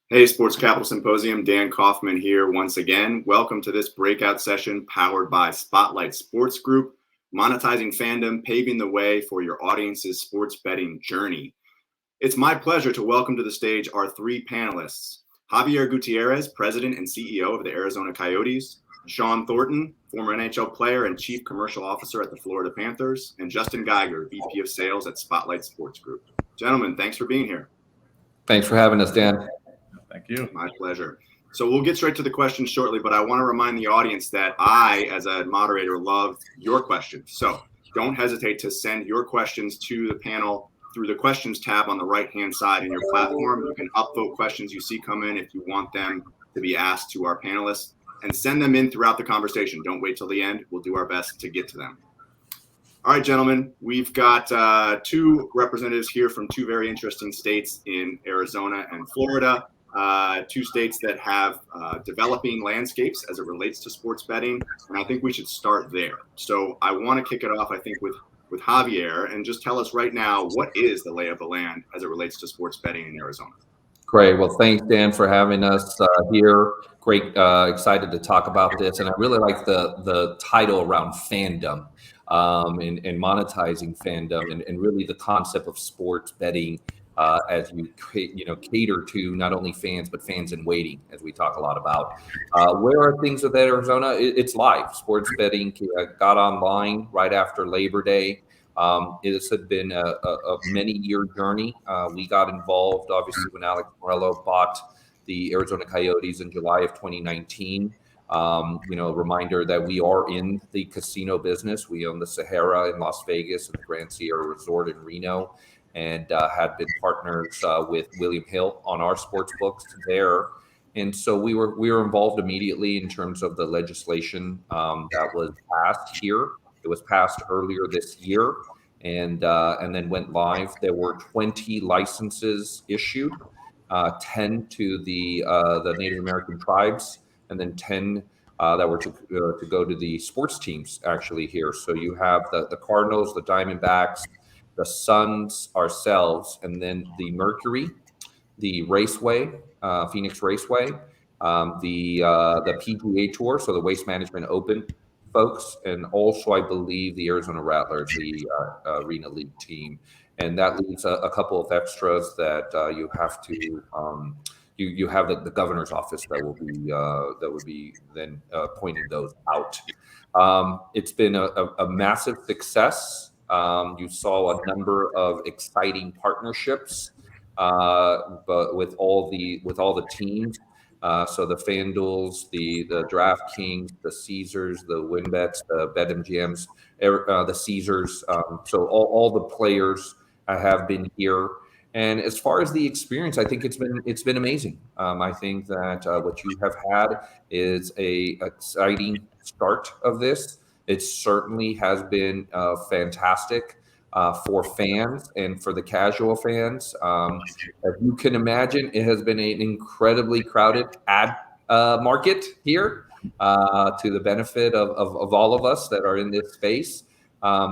Hey, Sports Capital Symposium, Dan Kaufman here once again. Welcome to this breakout session powered by Spotlight Sports Group, monetizing fandom, paving the way for your audience's sports betting journey. It's my pleasure to welcome to the stage our three panelists: Javier Gutierrez, President and CEO of the Arizona Coyotes; Sean Thornton, former NHL player and Chief Commercial Officer at the Florida Panthers; and Justin Geiger, VP of Sales at Spotlight Sports Group. Gentlemen, thanks for being here. Thanks for having us, Dan. Thank you. My pleasure. So we'll get straight to the questions shortly, but I want to remind the audience that I, as a moderator, love your questions. So don't hesitate to send your questions to the panel through the questions tab on the right-hand side in your platform. You can upvote questions you see come in if you want them to be asked to our panelists, and send them in throughout the conversation. Don't wait till the end. We'll do our best to get to them. All right, gentlemen, we've got two representatives here from two very interesting states in Arizona and Florida. Two states that have developing landscapes as it relates to sports betting, and I think we should start there. So I want to kick it off, I think, with Javier, and just tell us right now, what is the lay of the land as it relates to sports betting in Arizona? Great. Well, thanks, Dan, for having us here. Great. Excited to talk about this. And I really like the title around fandom and monetizing fandom and really the concept of sports betting as you cater to not only fans, but fans in waiting, as we talk a lot about. Where are things with Arizona? It's live. Sports betting got online right after Labor Day. This had been a many-year journey. We got involved, obviously, when Alex Morello bought the Arizona Coyotes in July of 2019. Reminder that we are in the casino business. We own the Sahara in Las Vegas and the Grand Sierra Resort in Reno, and had been partners with William Hill on our sports books there. And so we were involved immediately in terms of the legislation that was passed here. It was passed earlier this year, and then went live. There were 20 licenses issued, 10 to the Native American tribes, and then 10 that were to go to the sports teams actually here. So you have the Cardinals, the Diamondbacks, the Suns, ourselves, and then the Mercury, the Raceway, Phoenix Raceway, the PGA Tour, so the Waste Management Open folks, and also I believe the Arizona Rattlers, the Arena League team, and that leaves a couple of extras that you have to. You have the governor's office that would be then pointing those out. It's been a massive success. You saw a number of exciting partnerships, but with all the teams. So the FanDuels, the DraftKings, the Caesars, the WinBets, the BetMGMs, the Caesars. So all the players have been here. And as far as the experience, I think it's been amazing. I think that what you have had is a exciting start of this. It certainly has been fantastic for fans and for the casual fans. As you can imagine, it has been an incredibly crowded ad market here to the benefit of all of us that are in this space.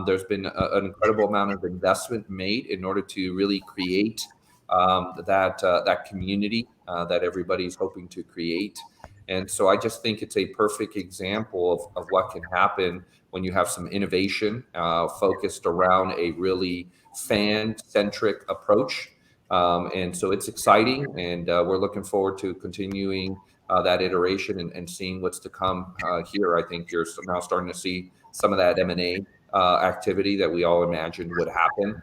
There's been an incredible amount of investment made in order to really create that community that everybody's hoping to create. And so I just think it's a perfect example of what can happen when you have some innovation focused around a really fan-centric approach. And so it's exciting, and we're looking forward to continuing that iteration and seeing what's to come here. I think you're now starting to see some of that M&A activity that we all imagined would happen.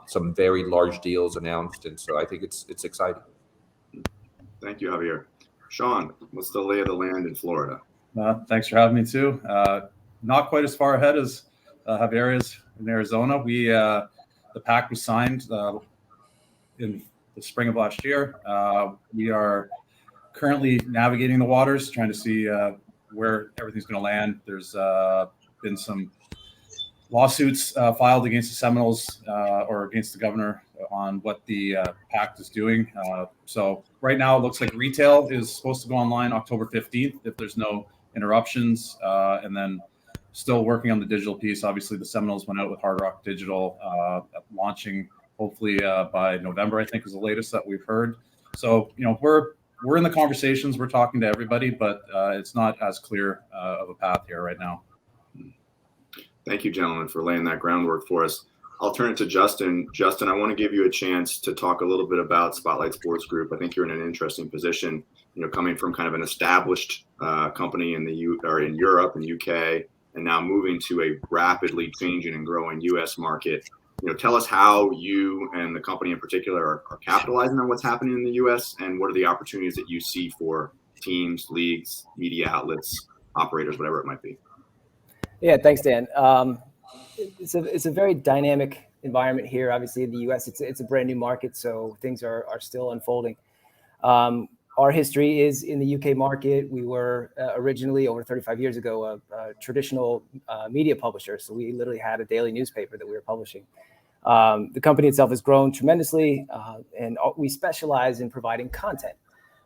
Some very large deals announced, and so I think it's exciting. Thank you, Javier. Sean, what's the lay of the land in Florida? Thanks for having me too. Not quite as far ahead as Javier is in Arizona. The pact was signed in the spring of last year. We are currently navigating the waters, trying to see where everything's going to land. There's been some lawsuits filed against the Seminoles or against the governor on what the pact is doing. So right now it looks like retail is supposed to go online October 15th if there's no interruptions. And then still working on the digital piece. Obviously the Seminoles went out with Hard Rock Digital launching hopefully by November, I think is the latest that we've heard. So, we're in the conversations, we're talking to everybody, but it's not as clear of a path here right now. Thank you, gentlemen, for laying that groundwork for us. I'll turn it to Justin. Justin, I want to give you a chance to talk a little bit about Spotlight Sports Group. I think you're in an interesting position, coming from kind of an established company in in Europe and UK, and now moving to a rapidly changing and growing US market. Tell us how you and the company in particular are capitalizing on what's happening in the US, and what are the opportunities that you see for teams, leagues, media outlets, operators, whatever it might be. Yeah, thanks, Dan. It's a very dynamic environment here. Obviously, in the U.S., it's a brand new market, so things are still unfolding. Our history is in the U.K. market. We were originally, over 35 years ago, a traditional media publisher. So we literally had a daily newspaper that we were publishing. The company itself has grown tremendously, and we specialize in providing content.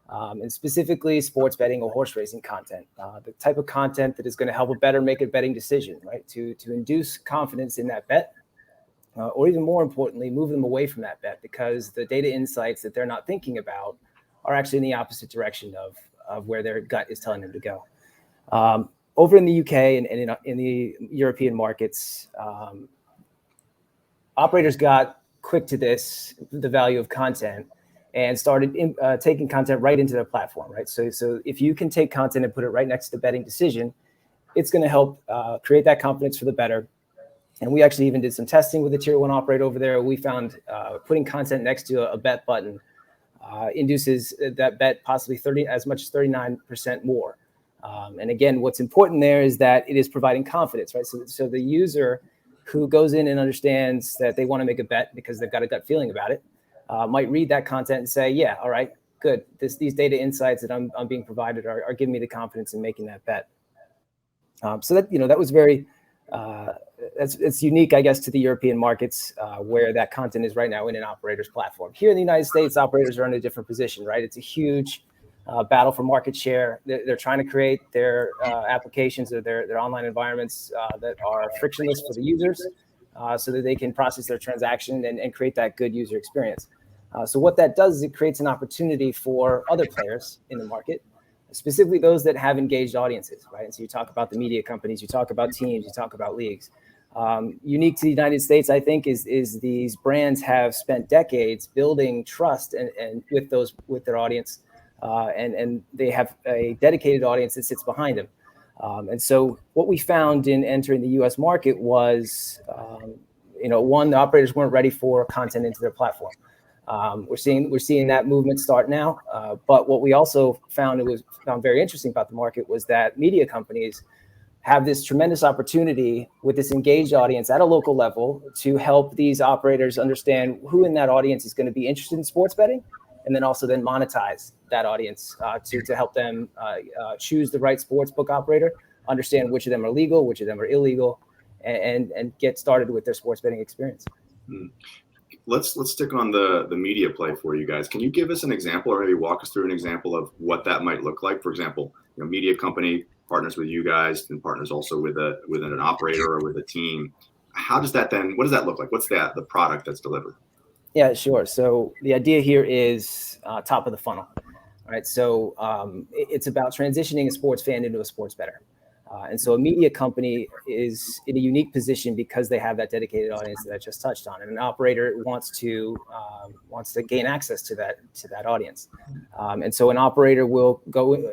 And specifically sports betting or horse racing content, the type of content that is going to help a bettor make a betting decision, right? To induce confidence in that bet, or even more importantly, move them away from that bet, because the data insights that they're not thinking about are actually in the opposite direction of where their gut is telling them to go. Over in the UK and in the European markets, operators got quick to the value of content, and started taking content right into their platform, right? So if you can take content and put it right next to the betting decision, it's going to help create that confidence for the bettor. And we actually even did some testing with a tier 1 operator over there. We found putting content next to a bet button induces that bet possibly as much as 39% more. And again, what's important there is that it is providing confidence, right? So the user who goes in and understands that they want to make a bet because they've got a gut feeling about it, might read that content and say, yeah, all right, good. These data insights that I'm being provided are giving me the confidence in making that bet. So that was very, it's unique, I guess, to the European markets where that content is right now in an operator's platform. Here in the United States, operators are in a different position, right? It's a huge battle for market share. They're trying to create their applications or their online environments that are frictionless for the users, so that they can process their transaction and create that good user experience. So what that does is it creates an opportunity for other players in the market, specifically those that have engaged audiences, right? And so you talk about the media companies, you talk about teams, you talk about leagues. Unique to the United States, I think, is these brands have spent decades building trust and with their audience, and they have a dedicated audience that sits behind them. And so what we found in entering the U.S. market was, one, the operators weren't ready for content into their platform. We're seeing that movement start now. But what we also found very interesting about the market was that media companies have this tremendous opportunity with this engaged audience at a local level to help these operators understand who in that audience is going to be interested in sports betting, and then also monetize that audience to help them choose the right sportsbook operator, understand which of them are legal, which of them are illegal, and get started with their sports betting experience. Let's stick on the media play for you guys. Can you give us an example, or maybe walk us through an example of what that might look like? For example, media company partners with you guys and partners also with an operator or with a team. What does that look like? What's the product that's delivered? Yeah, sure. So the idea here is top of the funnel, right? So it's about transitioning a sports fan into a sports bettor. And so a media company is in a unique position because they have that dedicated audience that I just touched on, and an operator wants to gain access to that audience. And so an operator will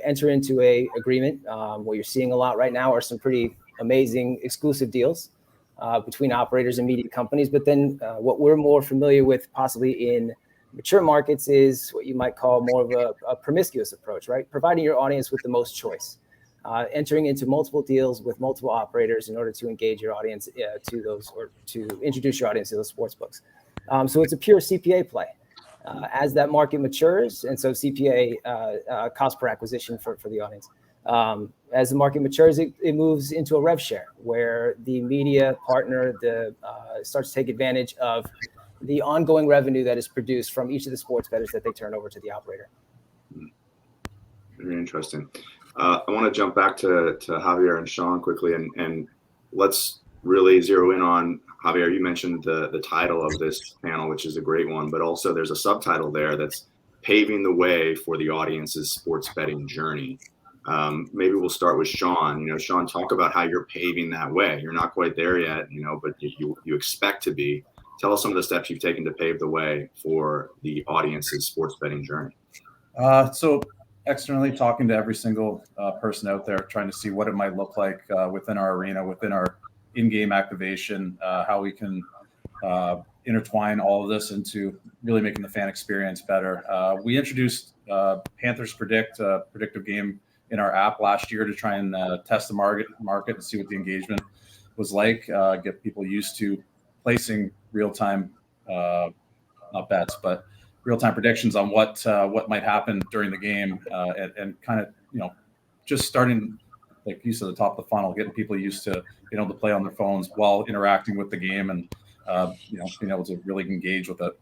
enter into a agreement. What you're seeing a lot right now are some pretty amazing exclusive deals between operators and media companies. But then what we're more familiar with possibly in mature markets is what you might call more of a promiscuous approach, right? Providing your audience with the most choice. Entering into multiple deals with multiple operators in order to engage your audience to those, or to introduce your audience to those sports books. So it's a pure CPA play. As that market matures, and so CPA cost per acquisition for the audience. As the market matures, it moves into a rev share where the media partner starts to take advantage of the ongoing revenue that is produced from each of the sports bettors that they turn over to the operator. Very interesting. I want to jump back to Javier and Sean quickly, and let's really zero in on Javier. You mentioned the title of this panel, which is a great one, but also there's a subtitle there that's paving the way for the audience's sports betting journey. Maybe we'll start with Sean. Sean, talk about how you're paving that way. You're not quite there yet, but you expect to be. Tell us some of the steps you've taken to pave the way for the audience's sports betting journey. So externally, talking to every single person out there, trying to see what it might look like within our arena, within our in-game activation, how we can intertwine all of this into really making the fan experience better. We introduced Panthers Predict, predictive game in our app last year to try and test the market and see what the engagement was like, get people used to placing real-time, not bets, but real-time predictions on what might happen during the game, and kind of, just starting, like you said, the top of the funnel, getting people used to being able to play on their phones while interacting with the game and, being able to really engage with it.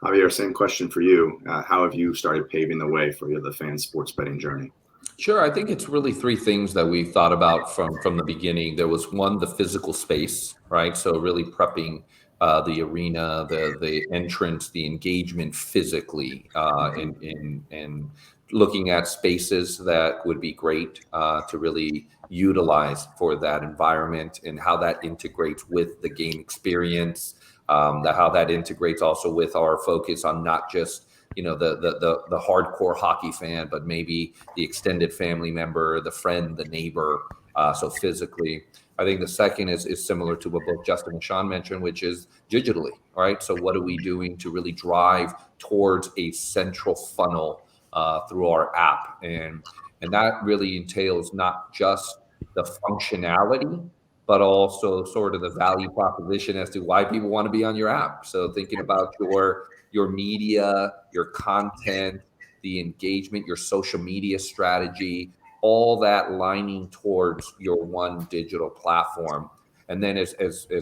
Javier, same question for you. How have you started paving the way for the fan sports betting journey? Sure. I think it's really three things that we thought about from the beginning. There was one, the physical space, right? So really prepping the arena, the entrance, the engagement physically, and looking at spaces that would be great to really utilize for that environment and how that integrates with the game experience, how that integrates also with our focus on not just the hardcore hockey fan, but maybe the extended family member, the friend, the neighbor. So physically, I think the second is similar to what both Justin and Sean mentioned, which is digitally, right? So what are we doing to really drive towards a central funnel through our app? And that really entails not just the functionality, but also sort of the value proposition as to why people want to be on your app. So thinking about your media, your content, the engagement, your social media strategy, all that lining towards your one digital platform. And then as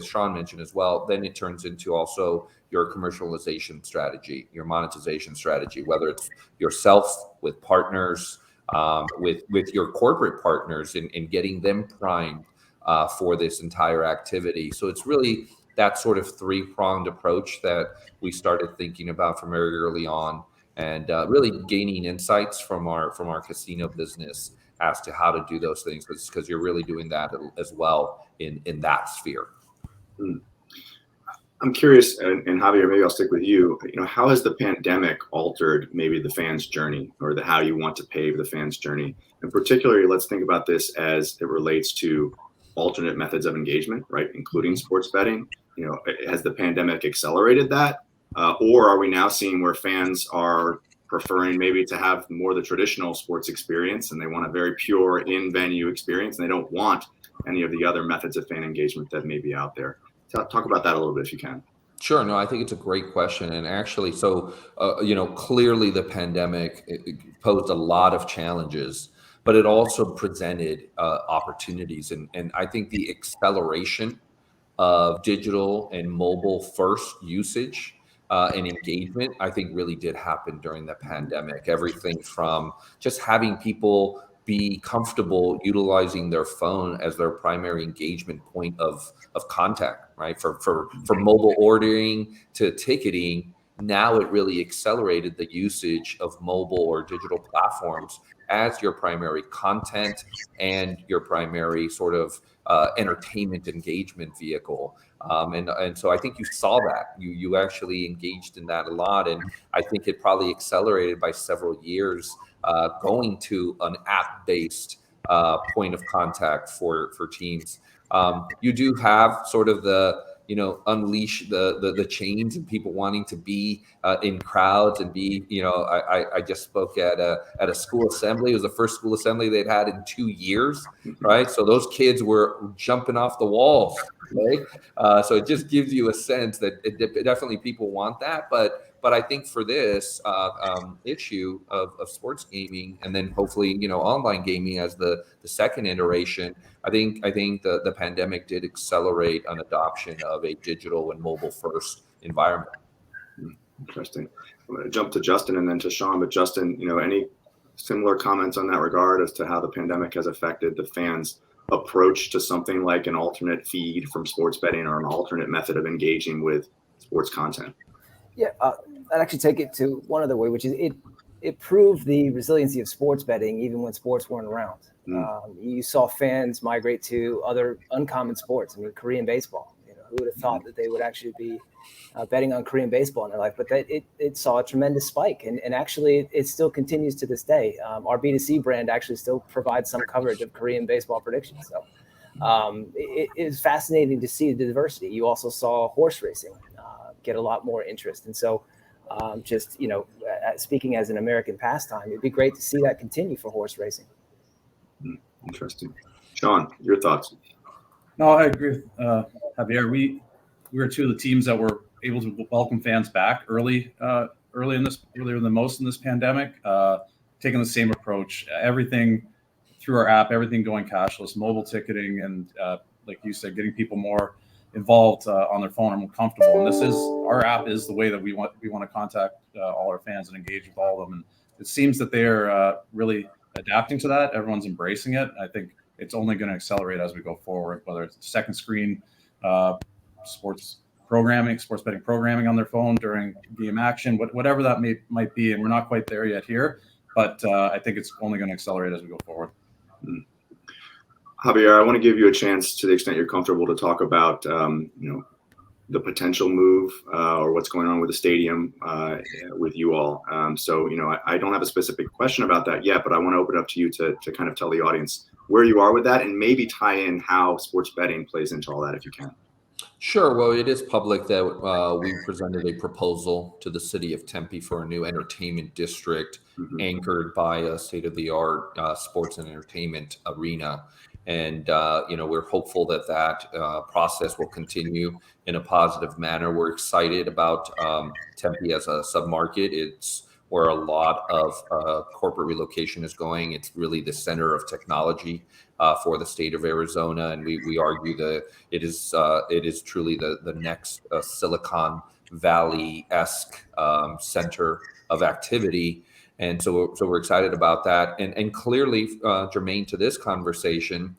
Sean mentioned as well, then it turns into also your commercialization strategy, your monetization strategy, whether it's yourself with partners, with your corporate partners and getting them primed for this entire activity. So it's really that sort of three-pronged approach that we started thinking about from very early on, and really gaining insights from our casino business as to how to do those things, because you're really doing that as well in that sphere. I'm curious, and Javier, maybe I'll stick with you. How has the pandemic altered maybe the fans' journey, or how you want to pave the fans' journey? And particularly, let's think about this as it relates to alternate methods of engagement, right, including sports betting. Has the pandemic accelerated that, or are we now seeing where fans are preferring maybe to have more the traditional sports experience, and they want a very pure in-venue experience, and they don't want any of the other methods of fan engagement that may be out there? Talk about that a little bit if you can. Sure. No, I think it's a great question. And actually, so, clearly the pandemic posed a lot of challenges, but it also presented opportunities. And I think the acceleration of digital and mobile first usage and engagement, I think really did happen during the pandemic. Everything from just having people be comfortable utilizing their phone as their primary engagement point of contact, right? For mobile ordering to ticketing, now it really accelerated the usage of mobile or digital platforms as your primary content and your primary sort of entertainment engagement vehicle. And so I think you saw that. You actually engaged in that a lot. And I think it probably accelerated by several years going to an app-based point of contact for teams. You do have sort of the unleash the chains and people wanting to be in crowds and be, I just spoke at a school assembly. It was the first school assembly they'd had in 2 years, right? So those kids were jumping off the walls, right? So it just gives you a sense that definitely people want that. But I think for this issue of sports gaming, and then hopefully, online gaming as the second iteration, I think the pandemic did accelerate an adoption of a digital and mobile first environment. Interesting. I'm going to jump to Justin and then to Sean. But Justin, any similar comments on that regard as to how the pandemic has affected the fans' approach to something like an alternate feed from sports betting or an alternate method of engaging with sports content? Yeah, I'd actually take it to one other way, which is it proved the resiliency of sports betting even when sports weren't around. You saw fans migrate to other uncommon sports. I mean, Korean baseball. You know, who would have thought that they would actually be betting on Korean baseball in their life? But that it saw a tremendous spike, and actually it still continues to this day. Our B2C brand actually still provides some coverage of Korean baseball predictions. So it is fascinating to see the diversity. You also saw horse racing get a lot more interest, and so. Just, you know, speaking as an American pastime, it'd be great to see that continue for horse racing. Interesting. Sean, your thoughts? No, I agree with Javier. We were two of the teams that were able to welcome fans back earlier than most in this pandemic, taking the same approach. Everything through our app, everything going cashless, mobile ticketing, and like you said, getting people more involved on their phone and more comfortable. And our app is the way that we want to contact all our fans and engage with all of them. And it seems that they're really adapting to that. Everyone's embracing it. I think it's only going to accelerate as we go forward, whether it's second screen sports betting programming on their phone during game action, whatever that might be. And we're not quite there yet here, but I think it's only going to accelerate as we go forward. Javier, I want to give you a chance, to the extent you're comfortable, to talk about the potential move or what's going on with the stadium with you all. So I don't have a specific question about that yet, but I want to open it up to you to kind of tell the audience where you are with that, and maybe tie in how sports betting plays into all that, if you can. Sure. Well, it is public that we presented a proposal to the city of Tempe for a new entertainment district anchored by a state-of-the-art sports and entertainment arena. And, we're hopeful that process will continue in a positive manner. We're excited about Tempe as a submarket. It's where a lot of corporate relocation is going. It's really the center of technology for the state of Arizona, and we argue that it is truly the next Silicon Valley-esque center of activity. And so we're excited about that. And clearly, germane to this conversation,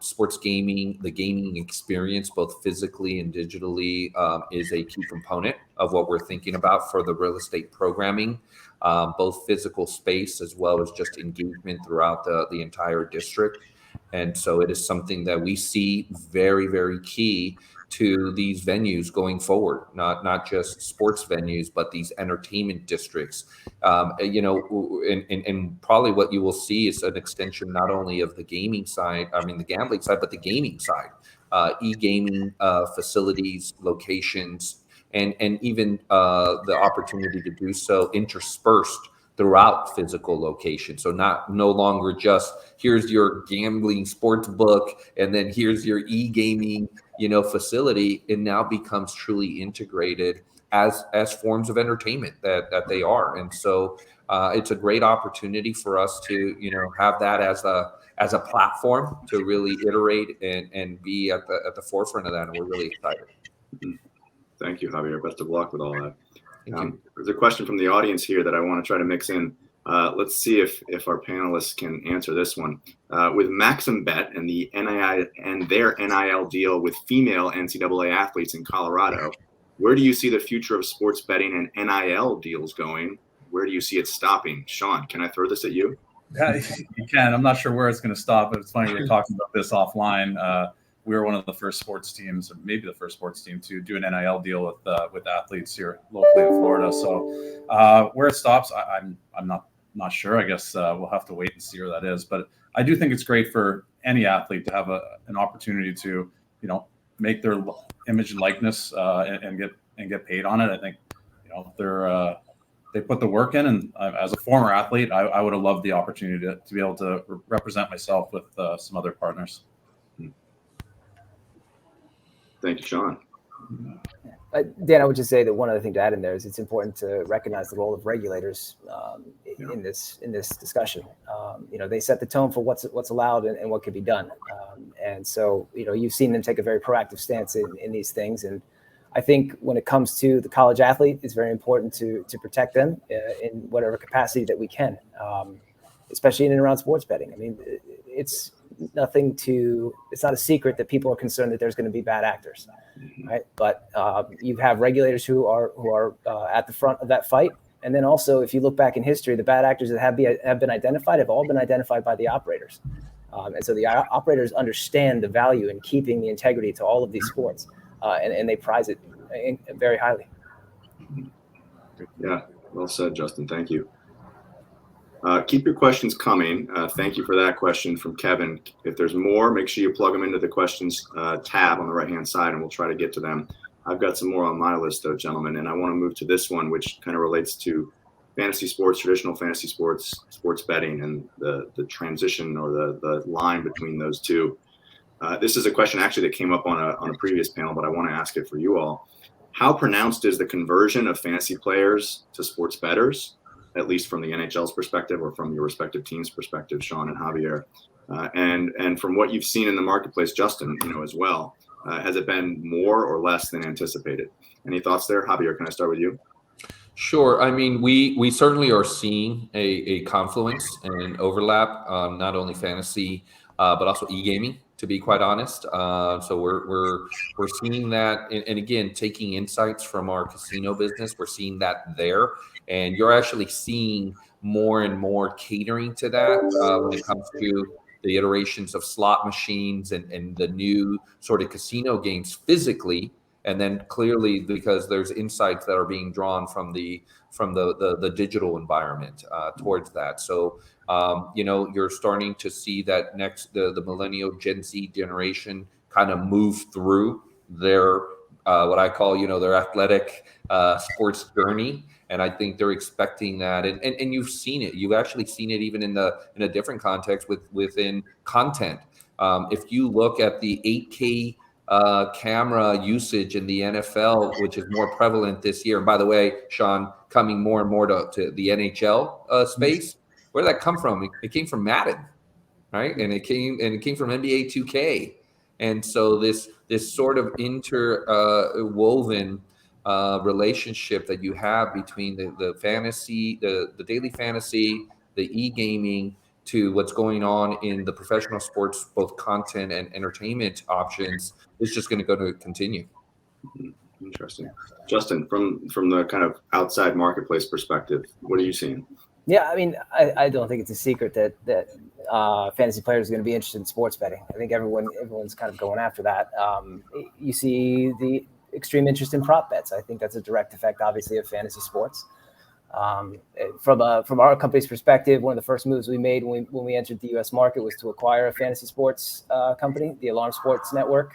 sports gaming, the gaming experience, both physically and digitally, is a key component of what we're thinking about for the real estate programming, both physical space as well as just engagement throughout the entire district. And so it is something that we see very, very key to these venues going forward, not just sports venues, but these entertainment districts. And probably what you will see is an extension not only of the gaming side, the gambling side, but the gaming side, e-gaming facilities, locations, and even the opportunity to do so interspersed throughout physical location. So no longer just here's your gambling sports book and then here's your e-gaming facility. It now becomes truly integrated as forms of entertainment that they are. And so it's a great opportunity for us to have that as a platform to really iterate and be at the forefront of that. And we're really excited. Thank you, Javier. Best of luck with all that. Thank you. There's a question from the audience here that I want to try to mix in. Let's see if our panelists can answer this one. With MaximBet and the NIL and their NIL deal with female NCAA athletes in Colorado, where do you see the future of sports betting and NIL deals going? Where do you see it stopping? Sean, can I throw this at you? Yeah, you can. I'm not sure where it's going to stop, but it's funny we were talking about this offline. We were one of the first sports teams, or maybe the first sports team, to do an NIL deal with athletes here locally in Florida. So where it stops, I'm not sure. I guess we'll have to wait and see where that is. But I do think it's great for any athlete to have an opportunity to, make their image and likeness and get paid on it. I think, they put the work in, and as a former athlete, I would have loved the opportunity to be able to represent myself with some other partners. Thank you, Sean. Dan, I would just say that one other thing to add in there is it's important to recognize the role of regulators in this discussion. They set the tone for what's allowed and what can be done. And so, you've seen them take a very proactive stance in these things. And I think when it comes to the college athlete, it's very important to protect them in whatever capacity that we can, especially in and around sports betting. I mean, it's it's not a secret that people are concerned that there's going to be bad actors, right? But you have regulators who are at the front of that fight. And then also, if you look back in history, the bad actors that have been identified have all been identified by the operators. And so the operators understand the value in keeping the integrity to all of these sports, and they prize it very highly. Yeah, well said, Justin. Thank you. Keep your questions coming. Thank you for that question from Kevin. If there's more, make sure you plug them into the questions tab on the right-hand side, and we'll try to get to them. I've got some more on my list, though, gentlemen, and I want to move to this one, which kind of relates to fantasy sports, traditional fantasy sports, sports betting, and the transition or the line between those two. This is a question actually that came up on a previous panel, but I want to ask it for you all. How pronounced is the conversion of fantasy players to sports bettors, at least from the NHL's perspective or from your respective teams' perspective, Sean and Javier? And from what you've seen in the marketplace, Justin, as well, has it been more or less than anticipated? Any thoughts there? Javier, can I start with you? Sure. I mean, we certainly are seeing a confluence and overlap, not only fantasy, but also e-gaming, to be quite honest. So we're seeing that, and again, taking insights from our casino business, we're seeing that there, and you're actually seeing more and more catering to that when it comes to the iterations of slot machines and the new sort of casino games physically. And then clearly, because there's insights that are being drawn from the digital environment towards that. So you're starting to see that the millennial Gen Z generation kind of move through their what I call their athletic sports journey. And I think they're expecting that, and you've seen it. You've actually seen it even in a different context within content. If you look at the 8K camera usage in the NFL, which is more prevalent this year. And by the way, Sean, coming more and more to the NHL space, where did that come from? It came from Madden, right? And it came from NBA 2K. And so this sort of interwoven relationship that you have between the fantasy, the daily fantasy, the e-gaming, to what's going on in the professional sports, both content and entertainment options, is just going to continue. Interesting. Justin, from the kind of outside marketplace perspective, what are you seeing? Yeah, I mean, I don't think it's a secret that fantasy players are going to be interested in sports betting. I think everyone's kind of going after that. You see the extreme interest in prop bets. I think that's a direct effect, obviously, of fantasy sports. From our company's perspective, one of the first moves we made when we entered the U.S. market was to acquire a fantasy sports company, the Alarm Sports Network.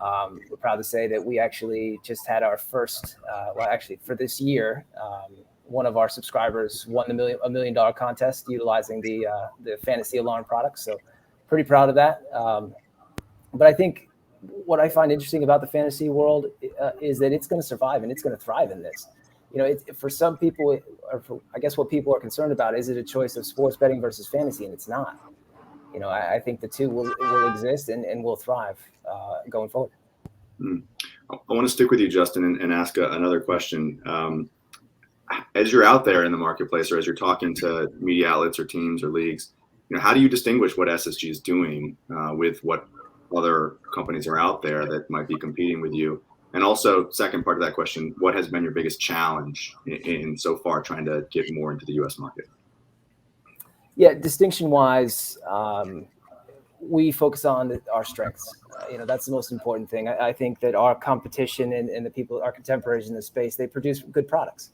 We're proud to say that we actually just had our first, for this year, one of our subscribers won the $1 million contest utilizing the Fantasy Alarm product. So pretty proud of that. But I think what I find interesting about the fantasy world is that it's going to survive and it's going to thrive in this. For some people, I guess what people are concerned about, is it a choice of sports betting versus fantasy? And it's not. I think the two will exist and will thrive going forward. I want to stick with you, Justin, and ask another question. As you're out there in the marketplace, or as you're talking to media outlets or teams or leagues, how do you distinguish what SSG is doing with what other companies are out there that might be competing with you? And also, second part of that question, what has been your biggest challenge in so far trying to get more into the U.S. market? Yeah, distinction-wise, we focus on our strengths. That's the most important thing. I think that our competition and the people, our contemporaries in the space, they produce good products.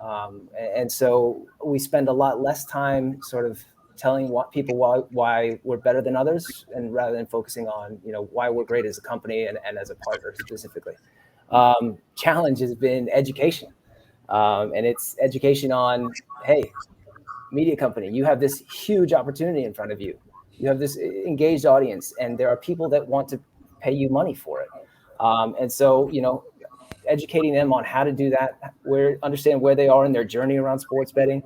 And so we spend a lot less time sort of telling people why we're better than others, and rather than focusing on, why we're great as a company and as a partner specifically. Challenge has been education. And it's education on, hey, media company, you have this huge opportunity in front of you. You have this engaged audience, and there are people that want to pay you money for it. And so, educating them on how to do that, understand where they are in their journey around sports betting,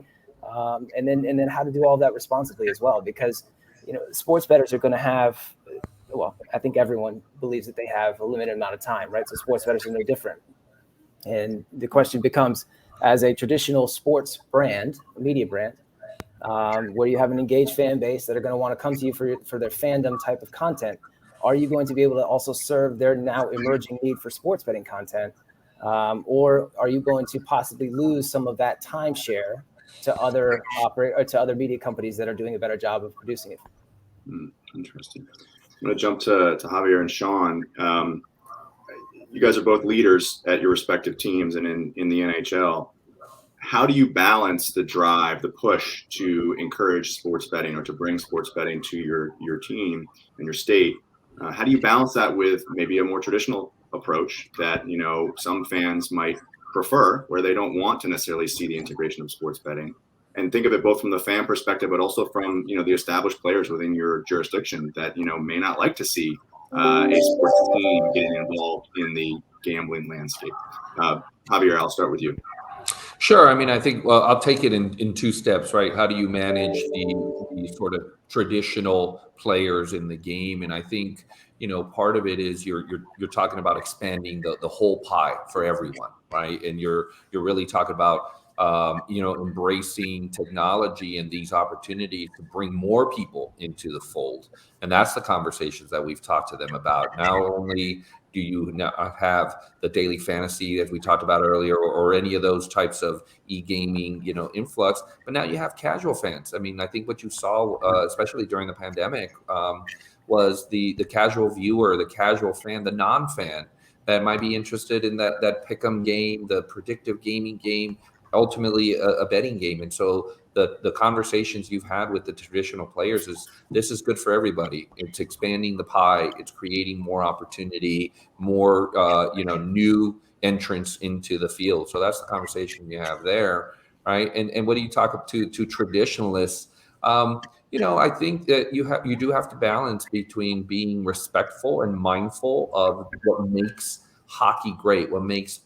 and then how to do all that responsibly as well. Because, sports bettors are going to have, I think everyone believes that they have a limited amount of time, right? So sports bettors are no different. And the question becomes, as a traditional sports brand, a media brand, where you have an engaged fan base that are going to want to come to you for their fandom type of content, are you going to be able to also serve their now emerging need for sports betting content? Or are you going to possibly lose some of that timeshare to other media companies that are doing a better job of producing it? Interesting. I'm going to jump to Javier and Sean. You guys are both leaders at your respective teams and in the NHL. How do you balance the drive, the push to encourage sports betting or to bring sports betting to your team and your state? How do you balance that with maybe a more traditional approach that some fans might prefer, where they don't want to necessarily see the integration of sports betting? And think of it both from the fan perspective, but also from the established players within your jurisdiction that may not like to see a sports team getting involved in the gambling landscape. Javier, I'll start with you. Sure. I mean, I think, well, I'll take it in two steps, right? How do you manage the sort of traditional players in the game? And I think, part of it is you're talking about expanding the whole pie for everyone, right? And you're really talking about, embracing technology and these opportunities to bring more people into the fold. And that's the conversations that we've talked to them about. Not only do you not have the daily fantasy, as we talked about earlier, or any of those types of e-gaming, influx, but now you have casual fans. I mean, I think what you saw, especially during the pandemic, was the casual viewer, the casual fan, the non-fan that might be interested in that pick'em game, the predictive gaming game, ultimately a betting game. And so the conversations you've had with the traditional players is this is good for everybody. It's expanding the pie. It's creating more opportunity, more new entrants into the field. So that's the conversation you have there, right? And what do you talk to traditionalists? I think that you do have to balance between being respectful and mindful of what makes hockey great, what makes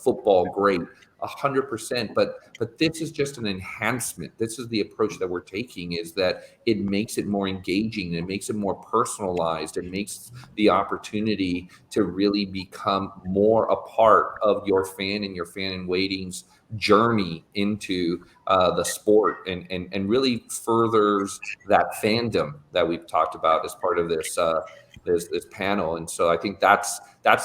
football great. 100%, but this is just an enhancement. This is the approach that we're taking, is that it makes it more engaging, it makes it more personalized, it makes the opportunity to really become more a part of your fan and your fan in waiting's journey into the sport, and really furthers that fandom that we've talked about as part of this panel. And so I think that's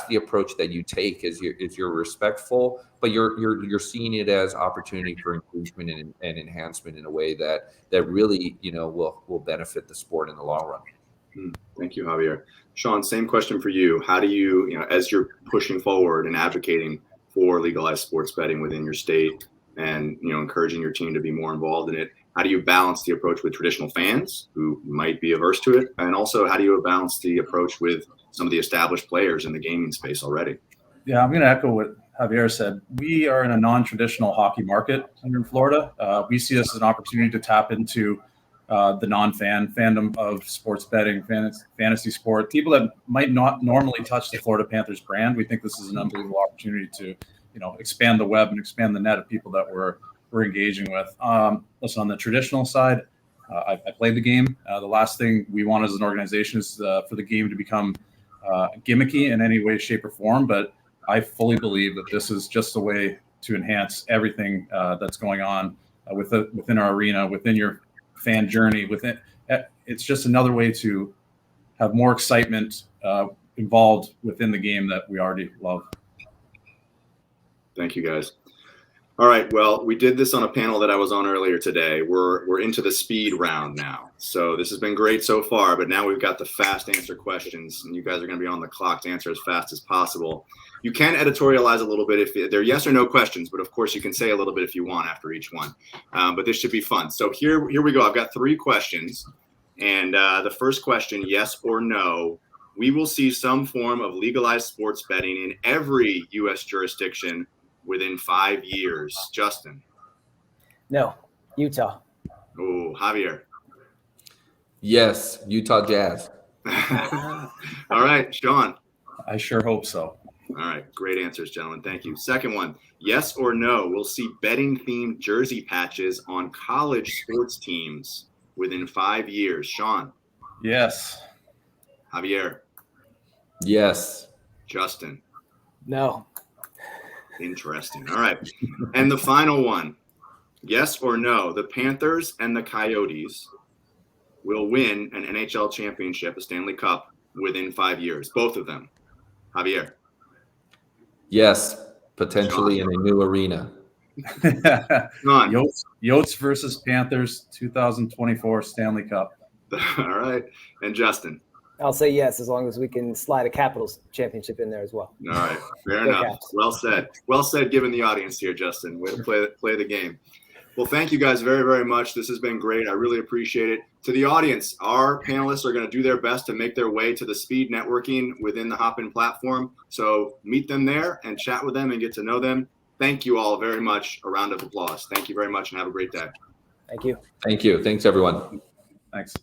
the approach that you take, is you're respectful, but you're seeing it as opportunity for engagement and enhancement in a way that really will benefit the sport in the long run. Thank you, Javier. Sean, same question for you. How do you, as you're pushing forward and advocating for legalized sports betting within your state and encouraging your team to be more involved in it, how do you balance the approach with traditional fans who might be averse to it? And also, how do you balance the approach with some of the established players in the gaming space already? Yeah, I'm going to echo what Javier said. We are in a non-traditional hockey market here in Florida. We see this as an opportunity to tap into the fandom of sports betting, fantasy sport, people that might not normally touch the Florida Panthers brand. We think this is an unbelievable opportunity to, expand the web and expand the net of people that we're engaging with. Listen, on the traditional side, I played the game. The last thing we want as an organization is for the game to become gimmicky in any way, shape, or form. But I fully believe that this is just a way to enhance everything that's going on within our arena, within your fan journey. It's just another way to have more excitement involved within the game that we already love. Thank you, guys. All right. Well, we did this on a panel that I was on earlier today. We're into the speed round now. So this has been great so far, but now we've got the fast answer questions, and you guys are going to be on the clock to answer as fast as possible. You can editorialize a little bit if they're yes or no questions, but of course you can say a little bit if you want after each one. But this should be fun. So here we go. I've got 3 questions, and the first question, yes or no, we will see some form of legalized sports betting in every U.S. jurisdiction within 5 years. Justin? No. Utah. Oh, Javier? Yes, Utah Jazz. All right, Sean? I sure hope so. All right, great answers, gentlemen. Thank you. Second one, yes or no, we'll see betting-themed jersey patches on college sports teams within 5 years. Sean? Yes. Javier? Yes. Justin? No. Interesting. All right. And the final one, Yes or no, the Panthers and the Coyotes will win an NHL championship, a Stanley Cup, within 5 years? Both of them. Javier. Yes, potentially in a new arena. None. Yotes versus Panthers 2024 Stanley Cup. All right. And Justin. I'll say yes, as long as we can slide a Capitals championship in there as well. All right. Fair Go enough. Caps. Well said. Well said, given the audience here, Justin. Way to play the game. Well, thank you guys very, very much. This has been great. I really appreciate it. To the audience, our panelists are going to do their best to make their way to the speed networking within the Hopin platform. So meet them there and chat with them and get to know them. Thank you all very much. A round of applause. Thank you very much and have a great day. Thank you. Thank you. Thanks, everyone. Thanks.